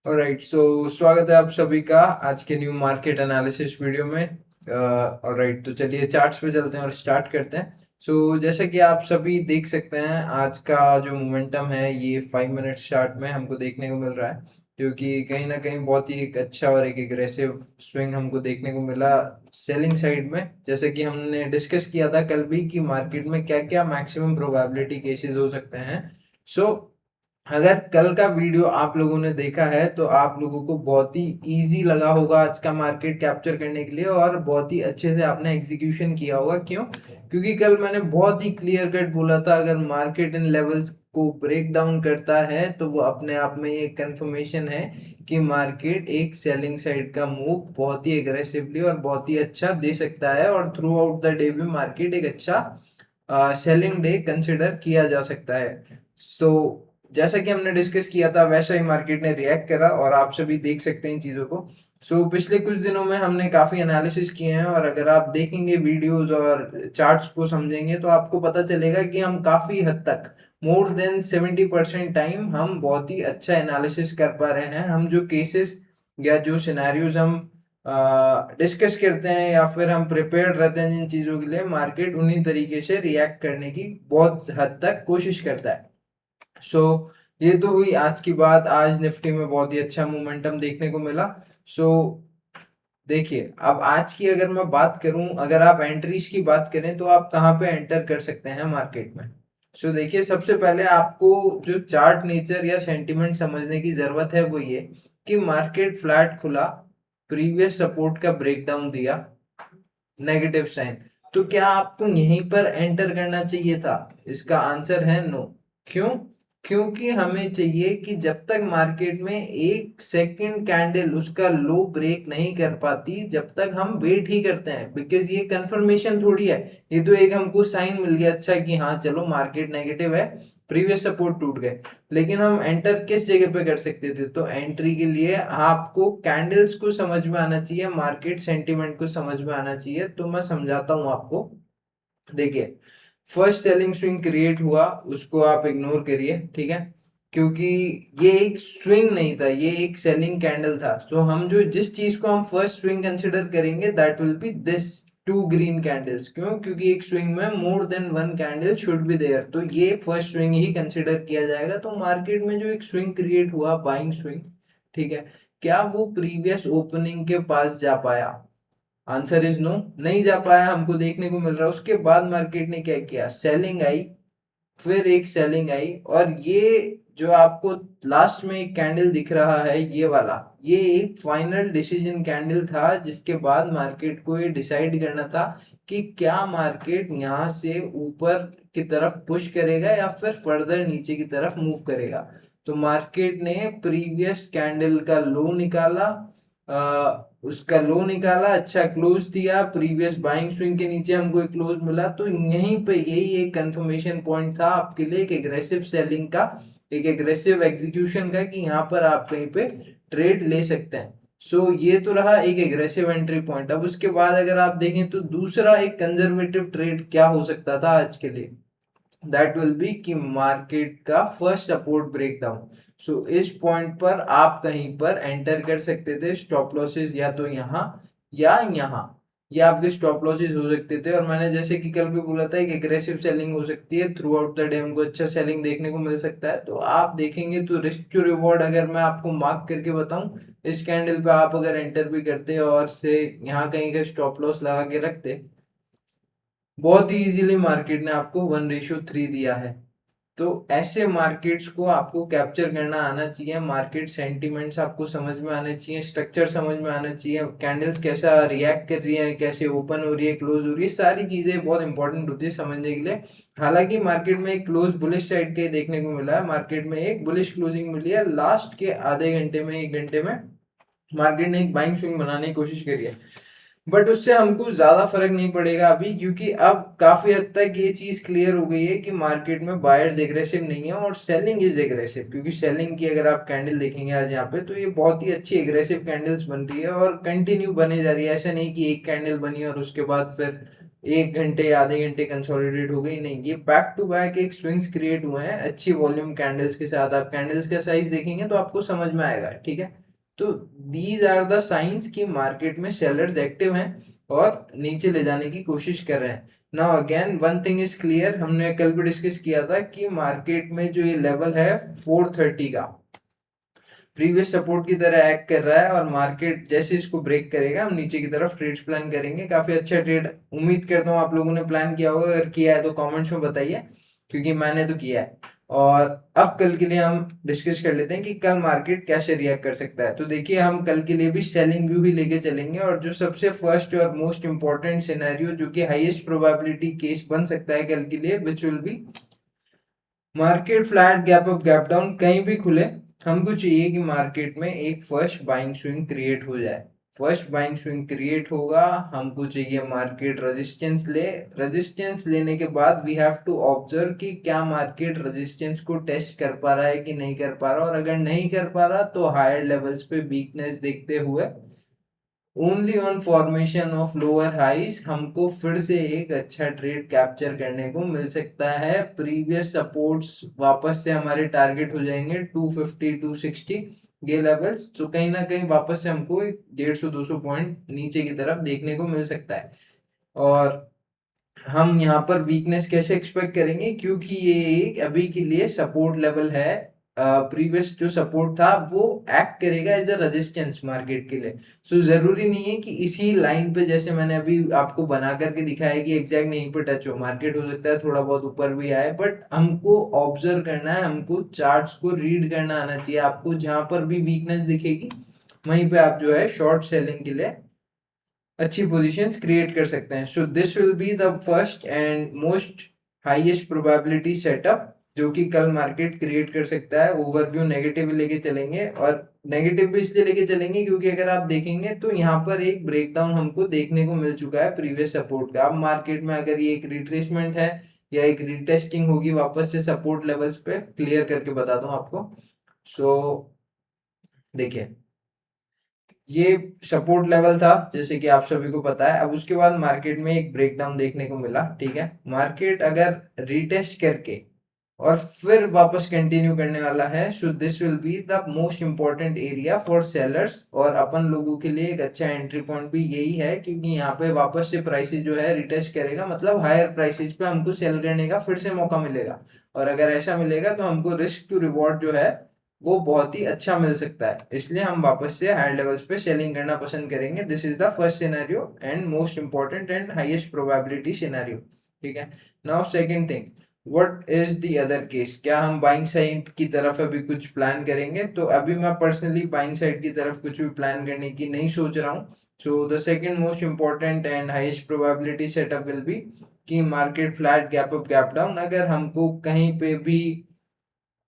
Alright, सो स्वागत है आप सभी का आज के न्यू मार्केट एनालिसिस वीडियो में। ऑलराइट, तो चलिए चार्ट्स पे चलते हैं और स्टार्ट करते हैं। जैसे कि आप सभी देख सकते हैं, आज का जो मोमेंटम है ये 5 मिनट चार्ट में हमको देखने को मिल रहा है, जो कि कहीं ना कहीं बहुत ही एक अच्छा और एक एग्रेसिव स्विंग हमको देखने को मिला सेलिंग साइड में। जैसे कि हमने डिस्कस किया था कल भी कि मार्केट में क्या क्या मैक्सिमम प्रोबेबिलिटी केसेस हो सकते हैं। सो अगर कल का वीडियो आप लोगों ने देखा है तो आप लोगों को बहुत ही इजी लगा होगा आज का मार्केट कैप्चर करने के लिए, और बहुत ही अच्छे से आपने एग्जीक्यूशन किया होगा। क्यों? क्योंकि कल मैंने बहुत ही क्लियर कट बोला था, अगर मार्केट इन लेवल्स को ब्रेक डाउन करता है तो वो अपने आप में ये कंफर्मेशन है कि मार्केट एक सेलिंग साइड का मूव बहुत ही एग्रेसिवली और बहुत ही अच्छा दे सकता है, और थ्रू आउट द डे भी मार्केट एक अच्छा सेलिंग डे कंसिडर किया जा सकता है। जैसा कि हमने डिस्कस किया था वैसा ही मार्केट ने रिएक्ट करा, और आप सभी देख सकते हैं इन चीजों को। पिछले कुछ दिनों में हमने काफी एनालिसिस किए हैं, और अगर आप देखेंगे वीडियोस और चार्ट्स को समझेंगे तो आपको पता चलेगा कि हम काफी हद तक मोर देन 70% टाइम हम बहुत ही अच्छा एनालिसिस कर पा रहे हैं। हम जो केसेस या जो सिनेरियोज हम डिस्कस करते हैं या फिर हम प्रिपेयर्ड रहते हैं जिन चीजों के लिए, मार्केट उन्हीं तरीके से रिएक्ट करने की बहुत हद तक कोशिश करता है। सो ये तो हुई आज की बात। आज निफ्टी में बहुत ही अच्छा मोमेंटम देखने को मिला। सो देखिए, अब आज की अगर मैं बात करूं, अगर आप एंट्रीज की बात करें तो आप कहां पे एंटर कर सकते हैं मार्केट में। देखिए, सबसे पहले आपको जो चार्ट नेचर या सेंटिमेंट समझने की जरूरत है वो ये कि मार्केट फ्लैट खुला, प्रीवियस सपोर्ट का ब्रेकडाउन दिया, नेगेटिव साइन। तो क्या आपको यहीं पर एंटर करना चाहिए था? इसका आंसर है नो। क्यों? क्योंकि हमें चाहिए कि जब तक मार्केट में एक सेकंड कैंडल उसका लो ब्रेक नहीं कर पाती, जब तक हम वेट ही करते हैं, बिकॉज ये कंफर्मेशन थोड़ी है। ये तो एक हमको साइन मिल गया अच्छा कि हाँ चलो मार्केट नेगेटिव है, प्रीवियस सपोर्ट टूट गए। लेकिन हम एंटर किस जगह पे कर सकते थे? तो एंट्री के लिए आपको कैंडल्स को समझ में आना चाहिए, मार्केट सेंटीमेंट को समझ में आना चाहिए। तो मैं समझाता हूं आपको। देखिए, फर्स्ट सेलिंग स्विंग क्रिएट हुआ, उसको आप इग्नोर करिए, ठीक है? क्योंकि ये एक स्विंग नहीं था, ये एक सेलिंग कैंडल था। तो हम जो जिस चीज को हम फर्स्ट स्विंग कंसिडर करेंगे that will be this two green candles. क्यों? क्योंकि एक स्विंग में more than one candle should be there, तो ये फर्स्ट स्विंग ही कंसिडर किया जाएगा। तो मार्केट में जो एक स्विंग क्रिएट हुआ, बाइंग स्विंग, ठीक है, क्या वो प्रीवियस ओपनिंग के पास जा पाया? आंसर इज नो, नहीं जा पाया, हमको देखने को मिल रहा है। उसके बाद मार्केट ने क्या किया? सेलिंग आई, फिर एक सेलिंग आई, और ये जो आपको लास्ट में एक कैंडल दिख रहा है ये वाला, ये एक फाइनल डिसीजन कैंडल था, जिसके बाद मार्केट को ये डिसाइड करना था कि क्या मार्केट यहाँ से ऊपर की तरफ पुश करेगा या फिर फर्दर नीचे की तरफ मूव करेगा। तो मार्केट ने प्रीवियस कैंडल का लो निकाला, उसका लो निकाला, अच्छा क्लोज दिया, प्रीवियस बाइंग स्विंग के नीचे हमको एक क्लोज मिला। तो यहीं पे यही एक कंफर्मेशन पॉइंट था आपके लिए एक एग्रेसिव सेलिंग का, एक एग्रेसिव एग्जीक्यूशन का, कि यहाँ पर आप कहीं पे ट्रेड ले सकते हैं। ये तो रहा एक एग्रेसिव एंट्री पॉइंट। अब उसके बाद अगर आप देखें तो दूसरा एक कंजर्वेटिव ट्रेड क्या हो सकता था आज के लिए? दैट विल बी कि मार्केट का फर्स्ट सपोर्ट ब्रेकडाउन। इस पॉइंट पर आप कहीं पर एंटर कर सकते थे। स्टॉप लॉसेस या तो यहाँ या यहाँ, ये आपके स्टॉप लॉसेस हो सकते थे। और मैंने जैसे कि कल भी बोला था एक एग्रेसिव सेलिंग हो सकती है, थ्रू आउट द डे हमको अच्छा सेलिंग देखने को मिल सकता है। तो आप देखेंगे तो रिस्क टू रिवॉर्ड अगर मैं आपको मार्क करके बताऊं, इस कैंडल पे आप अगर एंटर भी करते और से यहाँ कहीं का स्टॉप लॉस लगा के रखते, बहुत ही इजीली मार्केट ने आपको 1:3 दिया है। तो ऐसे मार्केट्स को आपको कैप्चर करना आना चाहिए, मार्केट सेंटिमेंट्स आपको समझ में आने चाहिए, स्ट्रक्चर समझ में आना चाहिए, कैंडल्स कैसा रिएक्ट कर रही है, कैसे ओपन हो रही है, क्लोज हो रही है, सारी चीजें बहुत इंपॉर्टेंट होती है समझने के लिए। हालांकि मार्केट में एक क्लोज बुलिश साइड के देखने को मिला है, मार्केट में एक बुलिश क्लोजिंग मिली है लास्ट के आधे घंटे में, एक घंटे में मार्केट ने एक बाइंग स्विंग बनाने की कोशिश करी है। बट उससे हमको ज्यादा फर्क नहीं पड़ेगा अभी, क्योंकि अब काफी हद तक ये चीज क्लियर हो गई है कि मार्केट में बायर्स एग्रेसिव नहीं है और सेलिंग इज एग्रेसिव। क्योंकि सेलिंग की अगर आप कैंडल देखेंगे आज यहाँ पे, तो ये बहुत ही अच्छी एग्रेसिव कैंडल्स बन रही है और कंटिन्यू बने जा रही है। ऐसा नहीं कि एक कैंडल बनी और उसके बाद फिर 1 घंटे आधे घंटे कंसोलिडेट हो गई, नहीं, ये बैक टू बैक एक स्विंग्स क्रिएट हुए हैं अच्छी वॉल्यूम कैंडल्स के साथ। आप कैंडल्स का साइज देखेंगे तो आपको समझ में आएगा, ठीक है। तो दीज आर द साइंस कि मार्केट में सेलर्स एक्टिव हैं और नीचे ले जाने की कोशिश कर रहे हैं। Now again one thing is clear, हमने कल भी डिस्कस किया था कि मार्केट में जो ये लेवल है 430 का प्रीवियस सपोर्ट की तरह एक्ट कर रहा है, और मार्केट जैसे इसको ब्रेक करेगा हम नीचे की तरफ ट्रेड्स प्लान करेंगे। काफी अच्छा ट्रेड उम्मीद करता हूँ आप लोगों ने प्लान किया होगा, अगर किया है तो कमेंट्स में बताइए, क्योंकि मैंने तो किया है। और अब कल के लिए हम डिस्कस कर लेते हैं कि कल मार्केट कैसे रिएक्ट कर सकता है। तो देखिए, हम कल के लिए भी सेलिंग व्यू ही लेके चलेंगे, और जो सबसे फर्स्ट और मोस्ट इंपॉर्टेंट सिनेरियो जो कि हाईएस्ट प्रोबेबिलिटी केस बन सकता है कल के लिए, which will be market flat gap up gap down कहीं भी खुले, हमको चाहिए कि मार्केट में एक फर्स्ट बाइंग स्विंग क्रिएट हो जाए। फर्स्ट बाइंग स्विंग क्रिएट होगा, हमको चाहिए मार्केट रेजिस्टेंस ले। रेजिस्टेंस लेने के बाद वी हैव टू ऑब्जर्व कि क्या मार्केट रेजिस्टेंस को टेस्ट कर पा रहा है कि नहीं कर पा रहा, और अगर नहीं कर पा रहा तो हायर लेवल्स पे वीकनेस देखते हुए only on formation of lower highs हमको फिर से एक अच्छा ट्रेड कैप्चर करने को मिल सकता है। प्रीवियस सपोर्ट्स वापस से हमारे टारगेट हो जाएंगे 250 260 ये लेवल्स, तो कहीं ना कहीं वापस से हमको 150-200 पॉइंट नीचे की तरफ देखने को मिल सकता है। और हम यहाँ पर वीकनेस कैसे एक्सपेक्ट करेंगे, क्योंकि ये एक अभी के लिए सपोर्ट लेवल है। प्रीवियस जो सपोर्ट था वो एक्ट करेगा एज अ रेजिस्टेंस मार्केट के लिए। सो जरूरी नहीं है कि इसी लाइन पे, जैसे मैंने अभी आपको बना करके दिखाया, कि एग्जैक्ट नहीं पे टच हो, मार्केट हो सकता है थोड़ा बहुत ऊपर भी आए, बट हमको ऑब्जर्व करना है, हमको चार्ट्स को रीड करना आना चाहिए। आपको जहां पर भी वीकनेस दिखेगी वहीं पे आप जो है शॉर्ट सेलिंग के लिए अच्छी पोजीशंस क्रिएट कर सकते हैं। So this will be the first and most highest probability setup जो कि कल मार्केट क्रिएट कर सकता है। ओवरव्यू नेगेटिव लेके चलेंगे, और नेगेटिव भी इसलिए लेके चलेंगे क्योंकि अगर आप देखेंगे तो यहाँ पर एक ब्रेकडाउन हमको देखने को मिल चुका है प्रीवियस सपोर्ट का। अब मार्केट में अगर ये एक रिट्रेसमेंट है या एक रिटेस्टिंग होगी वापस से सपोर्ट लेवल्स पे, क्लियर करके बता दूं आपको। सो देखिए, ये सपोर्ट लेवल था जैसे कि आप सभी को पता है। अब उसके बाद मार्केट में एक ब्रेकडाउन देखने को मिला, ठीक है। मार्केट अगर रिटेस्ट करके और फिर वापस कंटिन्यू करने वाला है, so this will be the most important area for sellers, और अपन लोगों के लिए एक अच्छा एंट्री पॉइंट भी यही है, क्योंकि यहाँ पे वापस से प्राइसेस जो है रिटेस्ट करेगा, मतलब हायर प्राइसेस पे हमको सेल करने का फिर से मौका मिलेगा। और अगर ऐसा मिलेगा तो हमको रिस्क टू रिवॉर्ड जो है वो बहुत ही अच्छा मिल सकता है, इसलिए हम वापस से हायर लेवल्स पे सेलिंग करना पसंद करेंगे। This is the first scenario and most important and highest probability scenario, ठीक है। Now second thing, what is the other case, क्या हम बाइंग साइड की तरफ अभी कुछ प्लान करेंगे? तो अभी मैं पर्सनली बाइंग साइड की तरफ कुछ भी प्लान करने की नहीं सोच रहा हूँ। So the second most important and highest probability setup will be कि market flat gap up gap down. अगर हमको कहीं पे भी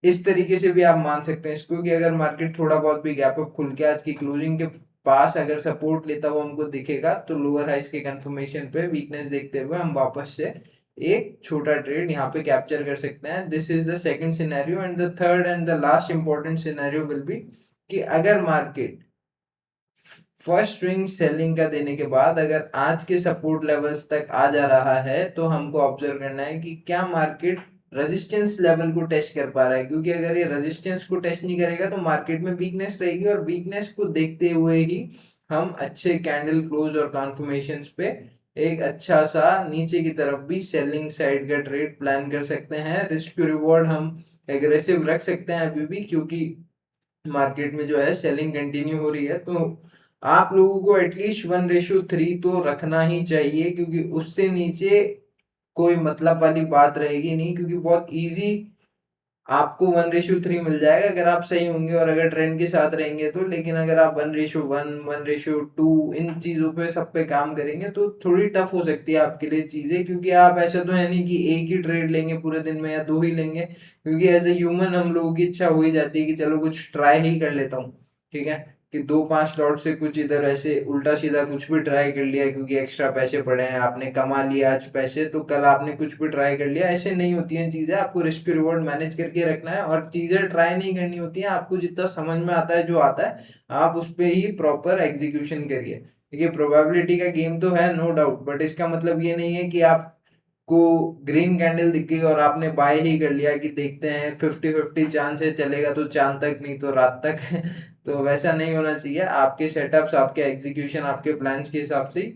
इस तरीके से भी आप मान सकते हैं इसको, कि अगर मार्केट थोड़ा बहुत भी गैप अप खुल के आज की क्लोजिंग के पास अगर सपोर्ट लेता हुआ हमको दिखेगा, तो लोअर हाइस के कंफर्मेशन पे वीकनेस देखते हुए हम वापस से एक छोटा ट्रेड यहाँ पे कैप्चर कर सकते हैं। This is the second scenario, and the third and the last important scenario will be कि अगर मार्केट फर्स्ट स्विंग सेलिंग का देने के बाद अगर आज के सपोर्ट लेवल्स तक आ जा रहा है, तो हमको ऑब्जर्व करना है कि क्या मार्केट रेजिस्टेंस लेवल को टेस्ट कर पा रहा है, क्योंकि अगर ये रेजिस्टेंस को टेस्ट नहीं करेगा तो मार्केट में वीकनेस रहेगी, और वीकनेस को देखते हुए ही हम अच्छे कैंडल क्लोज और कॉन्फर्मेशन पे एक अच्छा सा नीचे की तरफ भी सेलिंग साइड का ट्रेड प्लान कर सकते हैं। रिस्क टू रिवॉर्ड हम एग्रेसिव रख सकते हैं अभी भी, क्योंकि मार्केट में जो है सेलिंग कंटिन्यू हो रही है। तो आप लोगों को एटलीस्ट 1:3 तो रखना ही चाहिए, क्योंकि उससे नीचे कोई मतलब वाली बात रहेगी नहीं, क्योंकि बहुत इजी आपको 1:3 मिल जाएगा अगर आप सही होंगे और अगर ट्रेंड के साथ रहेंगे तो। लेकिन अगर आप 1:1 1:2 इन चीजों पे सब पे काम करेंगे तो थोड़ी टफ हो सकती है आपके लिए चीजें, क्योंकि आप ऐसा तो है नहीं कि एक ही ट्रेड लेंगे पूरे दिन में या दो ही लेंगे, क्योंकि एज ए ह्यूमन हम लोगों की इच्छा हो ही जाती है कि चलो कुछ ट्राई ही कर लेता हूँ, ठीक है। कि 2-5 लॉट से कुछ इधर ऐसे उल्टा सीधा कुछ भी ट्राई कर लिया, क्योंकि एक्स्ट्रा पैसे पड़े हैं, आपने कमा लिया आज पैसे, तो कल आपने कुछ भी ट्राई कर लिया। ऐसे नहीं होती हैं चीजें, आपको रिस्क रिवॉर्ड मैनेज करके रखना है, और चीजें ट्राई नहीं करनी होती हैं। आपको जितना समझ में आता है जो आता है आप उस पर ही प्रॉपर एग्जीक्यूशन करिए, देखिए प्रोबेबिलिटी का गेम तो है नो डाउट, बट इसका मतलब ये नहीं है कि आपको ग्रीन कैंडल दिख गई और आपने बाय ही कर लिया कि देखते हैं 50-50 चांस है, चलेगा तो चांद तक नहीं तो रात तक। तो वैसा नहीं होना चाहिए। आपके सेटअप्स, आपके एग्जीक्यूशन, आपके प्लान्स के हिसाब से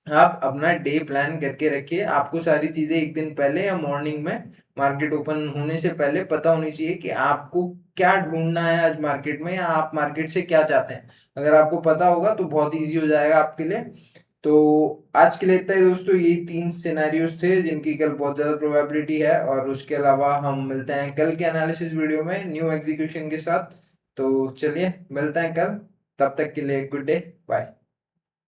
आप अपना डे प्लान करके रखिए। आपको सारी चीजें एक दिन पहले या मॉर्निंग में मार्केट ओपन होने से पहले पता होनी चाहिए कि आपको क्या ढूंढना है आज मार्केट में, या आप मार्केट से क्या चाहते हैं। अगर आपको पता होगा तो बहुत इजी हो जाएगा आपके लिए। तो आज के लिए इतना ही दोस्तों, यही 3 सिनेरियोज थे जिनकी कल बहुत ज्यादा प्रोबेबिलिटी है, और उसके अलावा हम मिलते हैं कल के एनालिसिस वीडियो में न्यू एग्जीक्यूशन के साथ। तो चलिए मिलते हैं कल, तब तक के लिए गुड डे, बाय।